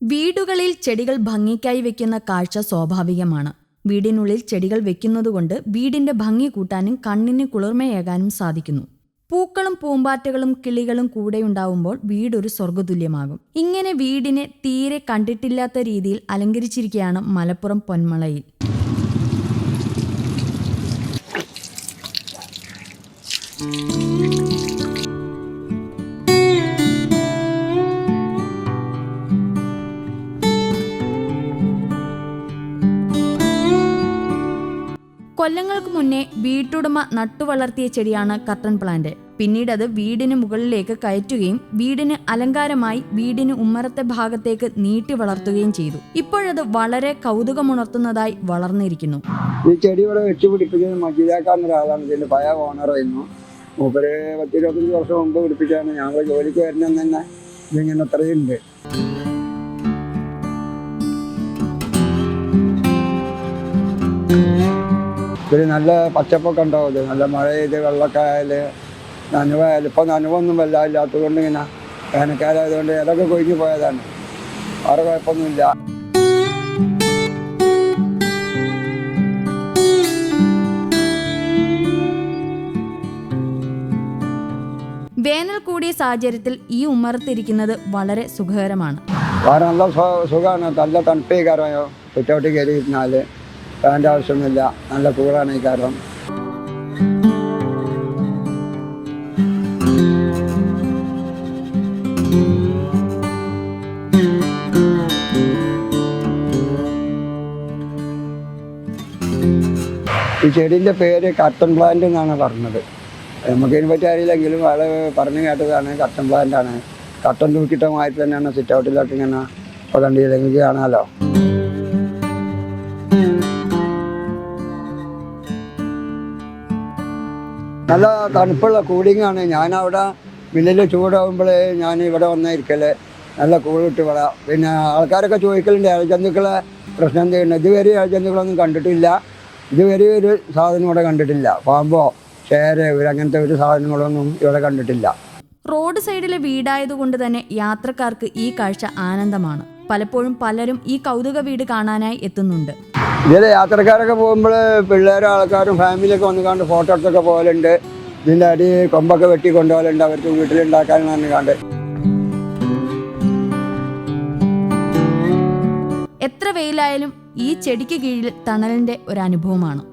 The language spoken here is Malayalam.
വീടുകളിൽ ചെടികൾ ഭംഗിക്കായി വെക്കുന്ന കാഴ്ച സ്വാഭാവികമാണ്. വീടിനുള്ളിൽ ചെടികൾ വെക്കുന്നതുകൊണ്ട് വീടിന്റെ ഭംഗി കൂട്ടാനും കണ്ണിന് കുളിർമയേകാനും സാധിക്കുന്നു. പൂക്കളും പൂമ്പാറ്റകളും കിളികളും കൂടെയുണ്ടാവുമ്പോൾ വീടൊരു സ്വർഗ്ഗതുല്യമാകും. ഇങ്ങനെ വീടിനെ തീരെ കണ്ടിട്ടില്ലാത്ത രീതിയിൽ അലങ്കരിച്ചിരിക്കുകയാണ് മലപ്പുറം പൊന്മളയിൽ. കൊല്ലങ്ങൾക്ക് മുന്നേ വീട്ടുടമ നട്ടുവളർത്തിയ ചെടിയാണ് കർട്ടൻ പ്ലാന്റ്. പിന്നീട് അത് വീടിന് മുകളിലേക്ക് കയറ്റുകയും വീടിന് അലങ്കാരമായി വീടിന് ഉമ്മറത്തെ ഭാഗത്തേക്ക് നീട്ടി വളർത്തുകയും ചെയ്തു. ഇപ്പോഴത് വളരെ കൗതുകമുണർത്തുന്നതായി വളർന്നിരിക്കുന്നു. ഈ ചെടി ഇവിടെ വെച്ചുപിടിപ്പിക്കുന്നത് മജീദാക്കാരൻ ഒരാളാണ്. ഇതിന്റെ പഴയ ഓണറായിരുന്നു. മൂപ്പര് 10-25 വർഷം മുമ്പ് പിടിപ്പിച്ചാണ്. ഞങ്ങൾ ജോലിക്ക് വരുന്ന തന്നെ ഇതിങ്ങനെ അത്രയുണ്ട്. ഇതിൽ നല്ല പച്ചപ്പൊക്കെ ഉണ്ടാവും. നല്ല മഴ ചെയ്ത് വെള്ളമൊക്കെ ആയാൽ നനവായാലും ഇപ്പം നനവൊന്നും വല്ലാത്തത് കൊണ്ട് ഇങ്ങനെ വേനൽക്കാലമായതുകൊണ്ട് ഇലൊക്കെ കൊഴിഞ്ഞു പോയതാണ്. വേറെ കുഴപ്പമൊന്നുമില്ല. വേനൽ കൂടിയ സാഹചര്യത്തിൽ ഈ ഉമ്മറത്തിരിക്കുന്നത് വളരെ സുഖകരമാണ്. കാരണം നല്ല സുഖമാണ്. നല്ല തണുപ്പേ കാരോ കുറ്റോട്ടി കയറി ഇരുന്നാൽ ഫാൻ്റെ ആവശ്യമൊന്നുമില്ല. നല്ല കൂളാണ് ഈ കാരണം. ഈ ചെടീൻ്റെ പേര് കർട്ടൻ പ്ലാന്റ് എന്നാണ് പറഞ്ഞത്. നമുക്കിതിനെ പറ്റി അറിയില്ലെങ്കിലും ആള് പറഞ്ഞു കേട്ടതാണ്. കർട്ടൻ പ്ലാന്റ് ആണ്. കർട്ടൻ തൂക്കിട്ട മാതിരി തന്നെയാണ് സിറ്റ് ഔട്ടിലൊക്കെ ഇങ്ങനെ ഇപ്പോൾ കണ്ടില്ലെങ്കിൽ കാണാമല്ലോ. നല്ല തണുപ്പുള്ള കൂളിംഗ് ആണ്. ഞാനവിടെ മില്ലിൽ ചൂടാകുമ്പോൾ ഞാൻ ഇവിടെ വന്നിരിക്കല് നല്ല കൂളിട്ട് വിടാം. പിന്നെ ആൾക്കാരൊക്കെ ചോദിക്കലുണ്ട് ഇഴജന്തുക്കളെ പ്രശ്നം ചെയ്യുന്നത്. ഇതുവരെ ഇഴജന്തുക്കളൊന്നും കണ്ടിട്ടില്ല. ഇതുവരെ ഒരു സാധനം ഇവിടെ കണ്ടിട്ടില്ല. പാമ്പോ ചേര അങ്ങനത്തെ ഒരു സാധനങ്ങളൊന്നും ഇവിടെ കണ്ടിട്ടില്ല. റോഡ് സൈഡിലെ വീടായതുകൊണ്ട് തന്നെ യാത്രക്കാർക്ക് ഈ കാഴ്ച ആനന്ദമാണ്. പലപ്പോഴും പലരും ഈ കൗതുക വീട് കാണാനായി എത്തുന്നുണ്ട്. ഇതിൽ യാത്രക്കാരൊക്കെ പോകുമ്പോൾ പിള്ളേരും ആൾക്കാരും ഫാമിലിയൊക്കെ വന്ന് കണ്ട് ഫോട്ടോ എടുത്തൊക്കെ പോകലുണ്ട്. ഇതിൻ്റെ അടി കൊമ്പൊക്കെ വെട്ടി കൊണ്ടുപോകലുണ്ട് അവർക്ക് വീട്ടിലുണ്ടാക്കാനെന്ന് കണ്ട്. എത്ര വെയിലായാലും ഈ ചെടിക്ക് കീഴിൽ തണലിൻ്റെ ഒരു അനുഭവമാണ്.